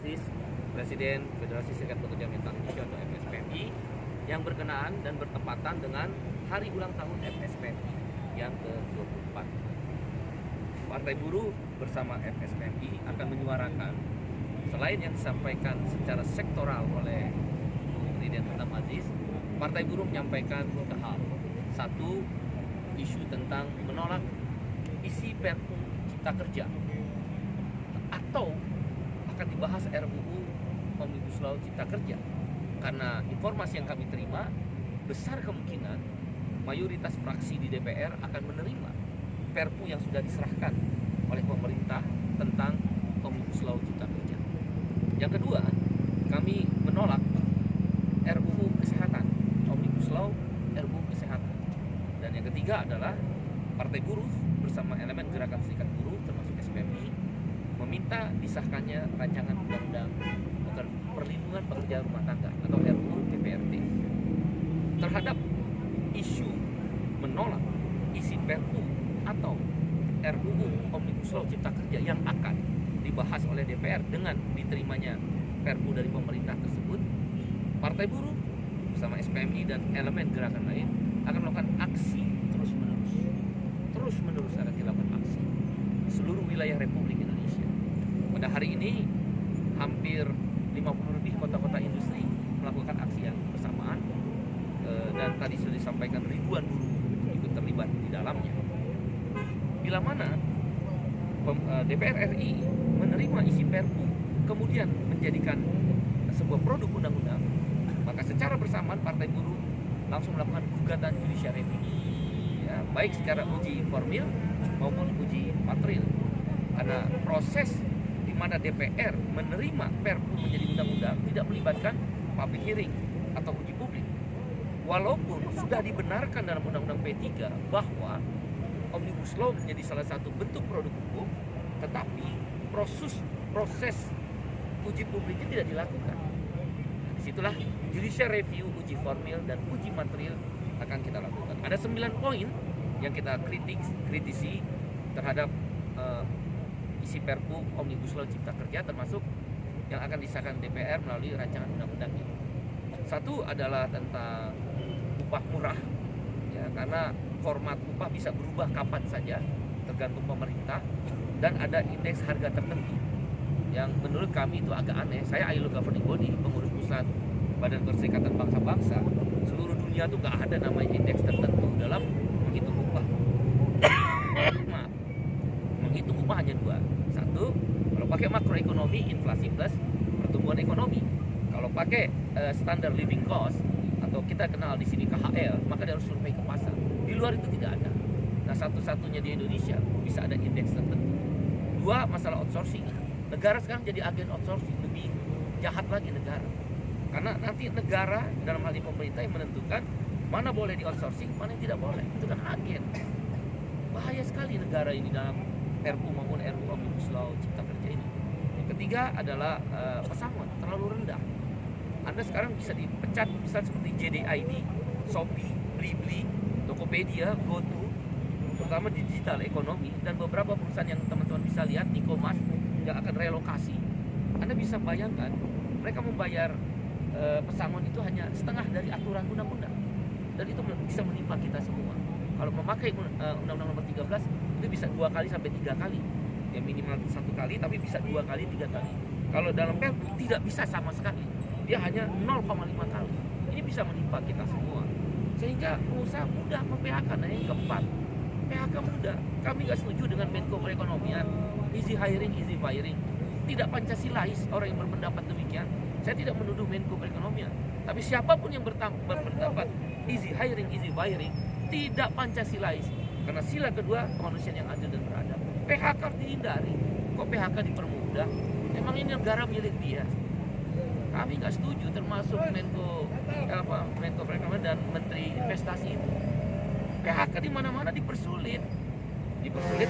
Aziz, Presiden Federasi Serikat Pekerja Metal Indonesia atau FSPMI, yang berkenaan dan bertepatan dengan hari ulang tahun FSPMI yang ke-24. Partai Buruh bersama FSPMI akan menyuarakan, selain yang disampaikan secara sektoral oleh Presiden Antam Aziz, Partai Buruh menyampaikan 3 hal. 1, isu tentang menolak isi Perpu Cipta Kerja, atau akan dibahas RUU Omnibus Law Cipta Kerja, karena informasi yang kami terima besar kemungkinan mayoritas fraksi di DPR akan menerima Perpu yang sudah diserahkan oleh pemerintah tentang Omnibus Law Cipta Kerja. Yang kedua, kami menolak RUU Kesehatan, Omnibus Law RUU Kesehatan. Dan yang ketiga adalah Partai Buruh bersama elemen gerakan serikat buruh termasuk SPMI meminta disahkannya rancangan undang-undang perlindungan pekerja rumah tangga atau RUU PPRT. Terhadap isu menolak isi Perpu atau RUU Omnibus Law Cipta Kerja yang akan dibahas oleh DPR dengan diterimanya Perpu dari pemerintah tersebut, Partai Buruh bersama SPMI dan elemen gerakan lain akan melakukan aksi terus-menerus akan dilakukan aksi di seluruh wilayah Republik Indonesia. Pada hari ini hampir 50 lebih kota-kota industri melakukan aksi yang bersamaan, dan tadi sudah disampaikan ribuan buruh ikut terlibat di dalamnya. Bila mana DPR RI menerima isi Perpu kemudian menjadikan sebuah produk undang-undang, maka secara bersamaan Partai Buruh langsung melakukan gugatan judicial review, ya, baik secara uji formil maupun uji material. Karena proses di mana DPR menerima Perpu menjadi undang-undang tidak melibatkan public hearing atau uji publik. Walaupun sudah dibenarkan dalam Undang-Undang P3 bahwa Omnibus Law menjadi salah satu bentuk produk hukum, tetapi proses uji publiknya tidak dilakukan. Disitulah judicial review, uji formil, dan uji material akan kita lakukan. Ada 9 poin yang kita kritisi terhadap isi Perpu Omnibus Law Cipta Kerja, termasuk yang akan disahkan DPR melalui rancangan undang-undang ini. 1 adalah tentang upah murah, ya, karena format upah bisa berubah kapan saja tergantung pemerintah, dan ada indeks harga tertentu yang menurut kami itu agak aneh. Saya ILO governing body, pengurus pusat Badan Perserikatan Bangsa-Bangsa, seluruh dunia tuh nggak ada namanya indeks tertentu dalam menghitung upah. Maaf, menghitung upah hanya 2. 1, kalau pakai makroekonomi, inflasi plus pertumbuhan ekonomi. Kalau pakai standard living cost atau kita kenal di sini KHL, maka dia harus survei ke pasar. Di luar itu tidak ada. Nah, satu-satunya di Indonesia bisa ada indeks tertentu. 2, masalah outsourcing. Negara sekarang jadi agen outsourcing, lebih jahat lagi negara. Karena nanti negara dalam hal ini pemerintah yang menentukan mana boleh di outsourcing, mana yang tidak boleh. Itu kan agen. Bahaya sekali negara ini dalam RUU maupun RUU Omnibus Law Cipta Kerja ini. Yang ketiga adalah pesangon terlalu rendah. Anda sekarang bisa dipecat misalnya seperti JDID, Shopee, Blibli, Tokopedia, GoTo, terutama di digital ekonomi, dan beberapa perusahaan yang teman-teman bisa lihat, e-commerce yang akan relokasi. Anda bisa bayangkan mereka membayar pesangon itu hanya setengah dari aturan undang-undang, dan itu bisa menimpa kita semua. Kalau memakai Undang-Undang Nomor 13 itu bisa 2 kali sampai 3 kali, ya minimal 1 kali, tapi bisa 2 kali 3 kali. Kalau dalam Perpu tidak bisa sama sekali, dia hanya 0,5 kali. Ini bisa menimpa kita semua, sehingga pengusaha mudah mem-PHK. Nah, yang keempat, PHK mudah. Kami nggak setuju dengan Menko Perekonomian, easy hiring, easy firing. Tidak Pancasilais orang yang berpendapat demikian. Saya tidak menuduh Menko Perekonomian, tapi siapapun yang berpendapat easy hiring, easy firing tidak Pancasilais. Karena sila kedua kemanusiaan yang adil dan beradab. PHK harus dihindari. Kok PHK dipermudah? Emang ini negara milik dia. Kami nggak setuju, termasuk Menko Perekonomian dan Menteri Investasi itu. PHK di mana-mana dipersulit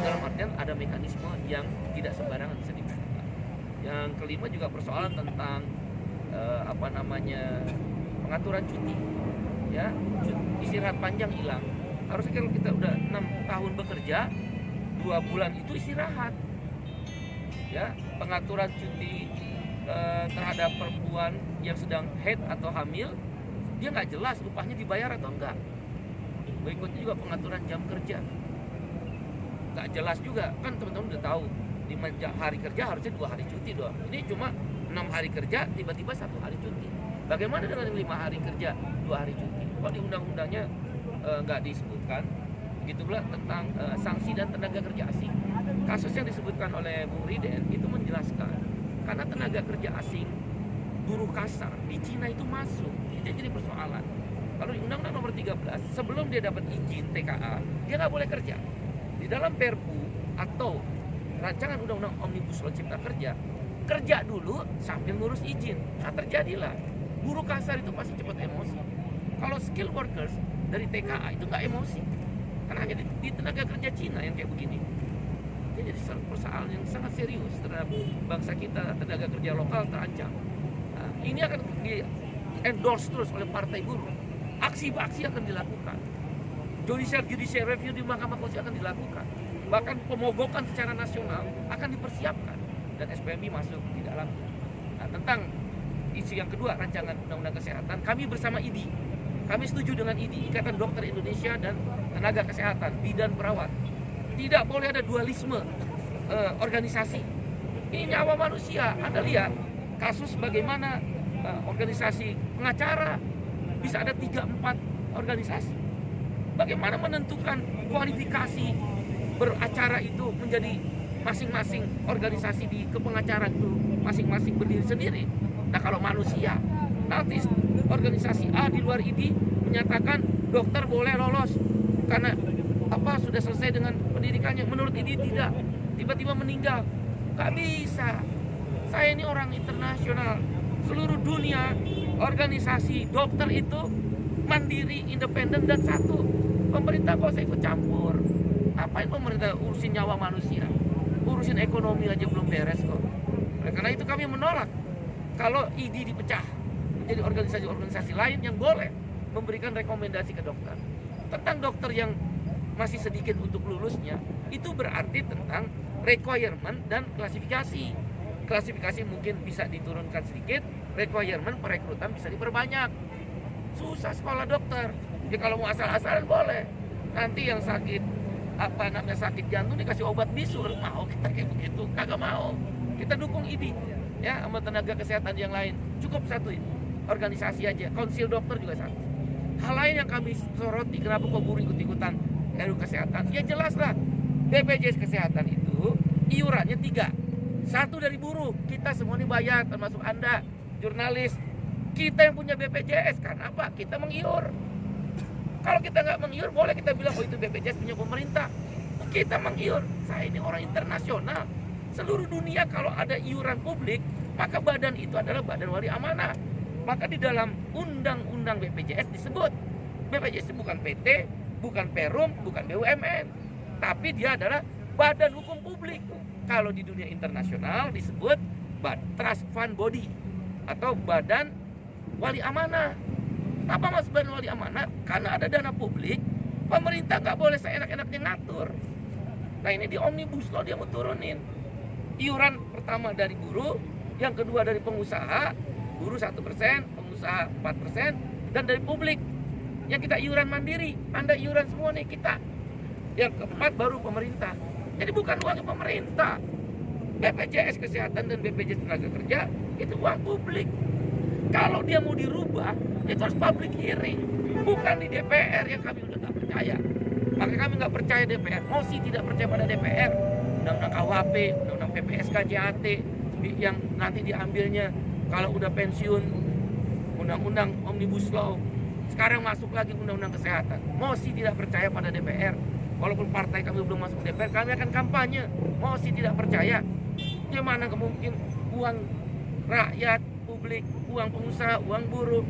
dalam artian ada mekanisme yang tidak sembarangan bisa di-PHK. Yang kelima juga persoalan tentang pengaturan cuti, ya, istirahat panjang hilang. Harusnya kalau kita udah 6 tahun bekerja, 2 bulan itu istirahat, ya. Pengaturan cuti kepada perempuan yang sedang haid atau hamil, dia nggak jelas upahnya dibayar atau enggak. Berikutnya juga pengaturan jam kerja, nggak jelas juga. Kan teman-teman udah tahu 5 hari kerja harusnya 2 hari cuti doang. Ini cuma 6 hari kerja, tiba-tiba 1 hari cuti. Bagaimana dengan 5 hari kerja, 2 hari cuti? Kok di undang-undangnya nggak disebutkan? Begitu pula tentang sanksi dan tenaga kerja asing. Kasus yang disebutkan oleh Bung Riden itu menjelaskan, karena tenaga kerja asing, buruh kasar di Cina itu masuk. Itu jadi persoalan. Kalau di Undang-Undang Nomor 13, sebelum dia dapat izin TKA, dia nggak boleh kerja. Di dalam Perpu atau rancangan Undang-Undang Omnibus Law Cipta Kerja, kerja dulu sambil ngurus izin. Nah, terjadilah buruh kasar itu pasti cepat emosi. Kalau skill workers dari TKA itu nggak emosi, karena hanya di tenaga kerja Cina yang kayak begini. Ini jadi persoalan yang sangat serius terhadap bangsa kita. Tenaga kerja lokal terancam. Nah, ini akan di endorse terus oleh partai buruh. Aksi-aksi akan dilakukan. Judicial review di Mahkamah Konstitusi akan dilakukan. Bahkan pemogokan secara nasional akan dipersiapkan, dan SPMI masuk di dalam. Nah, tentang isu yang kedua, rancangan Undang-Undang Kesehatan, kami bersama IDI, kami setuju dengan IDI, Ikatan Dokter Indonesia, dan tenaga kesehatan, bidan, perawat. Tidak boleh ada dualisme organisasi. Ini nyawa manusia. Anda lihat kasus bagaimana organisasi pengacara bisa ada 3-4 organisasi. Bagaimana menentukan kualifikasi beracara itu menjadi masing-masing organisasi di kepengacaraan itu masing-masing berdiri sendiri. Nah, kalau manusia, nanti organisasi A di luar IDI menyatakan dokter boleh lolos karena sudah selesai dengan pendidikannya, menurut IDI tidak, tiba-tiba meninggal. Gak bisa. Saya ini orang internasional, seluruh dunia organisasi dokter itu mandiri, independen, dan satu. Pemerintah kok saya ikut campur? Ngapain pemerintah urusin nyawa manusia? Urusin ekonomi aja belum beres kok. Oleh karena itu kami menolak kalau IDI dipecah menjadi organisasi-organisasi lain yang boleh memberikan rekomendasi ke dokter. Tentang dokter yang masih sedikit untuk lulusnya, itu berarti tentang requirement dan klasifikasi. Klasifikasi mungkin bisa diturunkan sedikit, requirement perekrutan bisa diperbanyak. Susah sekolah dokter. Jadi kalau mau asal-asalan boleh. Nanti yang sakit sakit jantung dikasih obat bisul, mau kita kayak begitu? Kagak mau. Kita dukung IDI ya sama tenaga kesehatan yang lain. Cukup satu ini. Organisasi aja, konsil dokter juga satu. Hal lain yang kami soroti, kenapa kok buruh ikut-ikutan RUU kesehatan? Ya jelaslah, BPJS kesehatan itu iurannya 3. 1 dari buruh, kita semua ini bayar, termasuk Anda, jurnalis. Kita yang punya BPJS, karena apa? Kita mengiur. Kalau kita nggak mengiur, boleh kita bilang, oh itu BPJS punya pemerintah. Kita mengiur. Saya ini orang internasional. Seluruh dunia kalau ada iuran publik, maka badan itu adalah badan wali amanah. Maka di dalam undang-undang BPJS disebut, BPJS bukan PT, bukan Perum, bukan BUMN, tapi dia adalah badan hukum publik. Kalau di dunia internasional disebut Trust Fund Body atau badan wali amanah. Apa maksud badan wali amanah? Karena ada dana publik, pemerintah nggak boleh seenak-enaknya ngatur. Nah, ini di Omnibus Law dia mau turunin iuran pertama dari buruh, yang kedua dari pengusaha, buruh 1%, pengusaha 4%, dan dari publik. Yang kita iuran mandiri, Anda iuran semua nih kita. Yang keempat baru pemerintah. Jadi bukan uang pemerintah. BPJS kesehatan dan BPJS tenaga kerja itu uang publik. Kalau dia mau dirubah, itu harus public hearing, bukan di DPR yang kami udah nggak percaya. Maka kami nggak percaya DPR, mosi tidak percaya pada DPR. Undang-undang KUHP, undang-undang PPSK, JAT yang nanti diambilnya kalau udah pensiun, undang-undang Omnibus Law. Sekarang masuk lagi undang-undang kesehatan. Mosi tidak percaya pada DPR. Walaupun partai kami belum masuk DPR, kami akan kampanye. Mosi tidak percaya. Gimana mungkin uang rakyat, publik, uang pengusaha, uang buruh,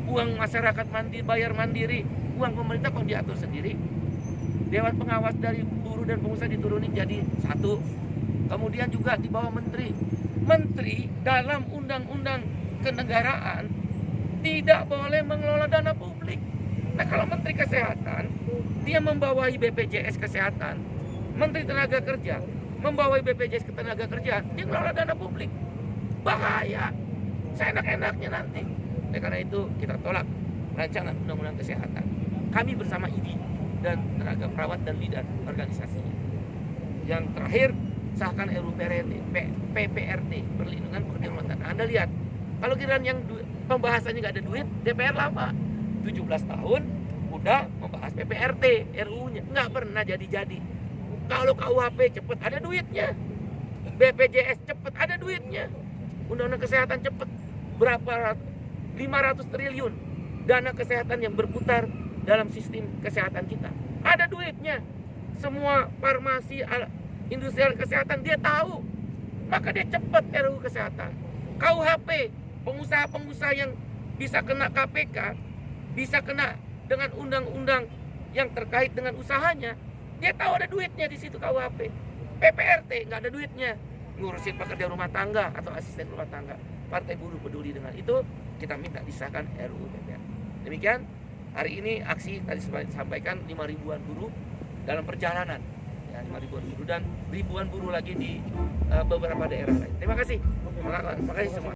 uang masyarakat bayar mandiri, uang pemerintah kok diatur sendiri? Dewan pengawas dari buruh dan pengusaha diturunin jadi 1. Kemudian juga di bawah menteri. Menteri dalam undang-undang kenegaraan tidak boleh mengelola dana publik. Nah, kalau Menteri Kesehatan dia membawahi BPJS Kesehatan, Menteri Tenaga Kerja membawahi BPJS Ketenaga Kerjaan, dia mengelola dana publik. Bahaya. seenak-enaknya nanti. Oleh karena itu kita tolak rancangan undang-undang kesehatan. Kami bersama IDI dan tenaga perawat dan bidan organisasinya. Yang terakhir, sahkan RUU PPRT, perlindungan pekerja rumah tangga. Anda lihat, kalau giliran yang pembahasannya nggak ada duit, DPR lama. 17 tahun udah membahas PPRT, RUU-nya nggak pernah jadi-jadi. Kalau KUHP cepet ada duitnya, BPJS cepet ada duitnya, undang-undang kesehatan cepet. Berapa 500 triliun dana kesehatan yang berputar dalam sistem kesehatan kita. Ada duitnya. Semua farmasi, industri kesehatan dia tahu. Maka dia cepet RUU kesehatan. KUHP, pengusaha-pengusaha yang bisa kena KPK, bisa kena dengan undang-undang yang terkait dengan usahanya, dia tahu ada duitnya di situ KUHP. PPRT nggak ada duitnya, ngurusin pekerja rumah tangga atau asisten rumah tangga. Partai Buruh peduli dengan itu, kita minta disahkan RUU PPRT. Demikian, hari ini aksi tadi sampaikan 5 ribuan buruh dalam perjalanan, ya, 5 ribuan buruh dan ribuan buruh lagi di beberapa daerah lain. Terima kasih semua.